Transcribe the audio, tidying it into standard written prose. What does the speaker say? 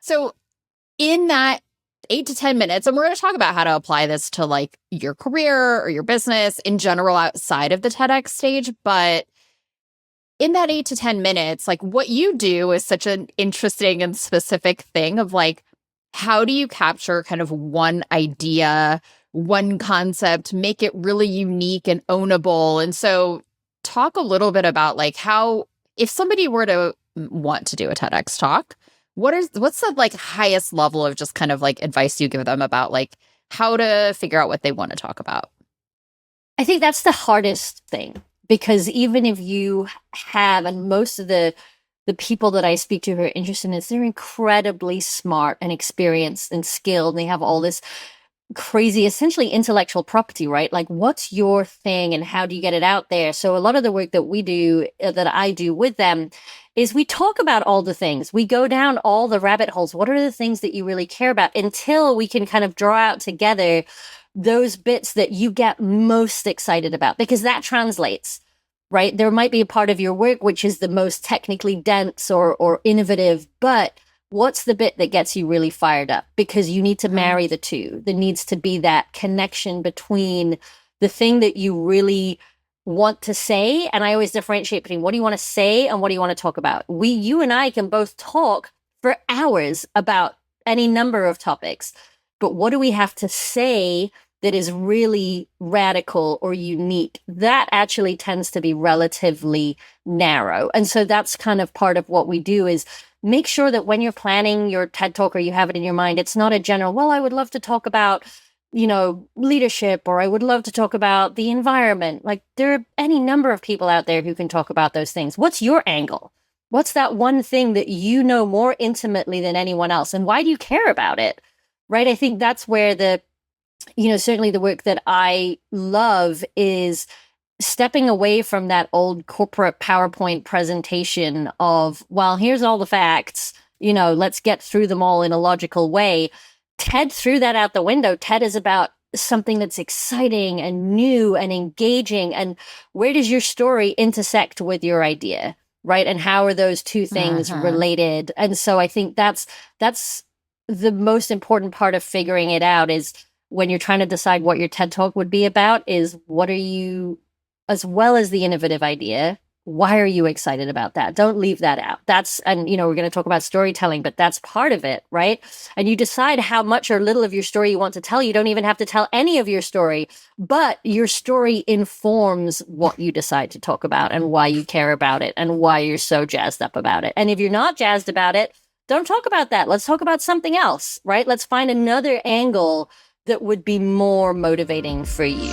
So in that 8 to 10 minutes, and we're going to talk about how to apply this to like your career or your business in general outside of the TEDx stage. But in that 8 to 10 minutes, like what you do is such an interesting and specific thing of like, how do you capture kind of one idea, one concept, make it really unique and ownable? And so talk a little bit about like how, if somebody were to want to do a TEDx talk, what's the like highest level of just kind of like advice you give them about like how to figure out what they want to talk about? I think that's the hardest thing, because even if you have, and most of the people that I speak to who are interested in this, they're incredibly smart and experienced and skilled. And they have all this crazy, essentially intellectual property, right? Like, what's your thing and how do you get it out there? So a lot of the work that we do, that I do with them, is we talk about all the things. We go down all the rabbit holes. What are the things that you really care about, until we can kind of draw out together those bits that you get most excited about, because that translates, right? There might be a part of your work which is the most technically dense or innovative, but what's the bit that gets you really fired up? Because you need to marry the two. There needs to be that connection between the thing that you really want to say. And I always differentiate between what do you want to say and what do you want to talk about? You and I can both talk for hours about any number of topics, but what do we have to say that is really radical or unique? That actually tends to be relatively narrow. And so that's kind of part of what we do, is make sure that when you're planning your TED Talk or you have it in your mind, it's not a general, well, I would love to talk about, leadership, or I would love to talk about the environment. Like, there are any number of people out there who can talk about those things. What's your angle? What's that one thing that you know more intimately than anyone else? And why do you care about it? Right? I think that's where certainly the work that I love is stepping away from that old corporate PowerPoint presentation of, well, here's all the facts, let's get through them all in a logical way. TED threw that out the window. TED is about something that's exciting and new and engaging. And where does your story intersect with your idea, right? And how are those two things related? And so I think that's the most important part of figuring it out, is when you're trying to decide what your TED Talk would be about, is what are you, as well as the innovative idea, why are you excited about that? Don't leave that out. And we're going to talk about storytelling, but that's part of it, right? And you decide how much or little of your story you want to tell. You don't even have to tell any of your story, but your story informs what you decide to talk about and why you care about it and why you're so jazzed up about it. And if you're not jazzed about it, don't talk about that. Let's talk about something else, right? Let's find another angle that would be more motivating for you.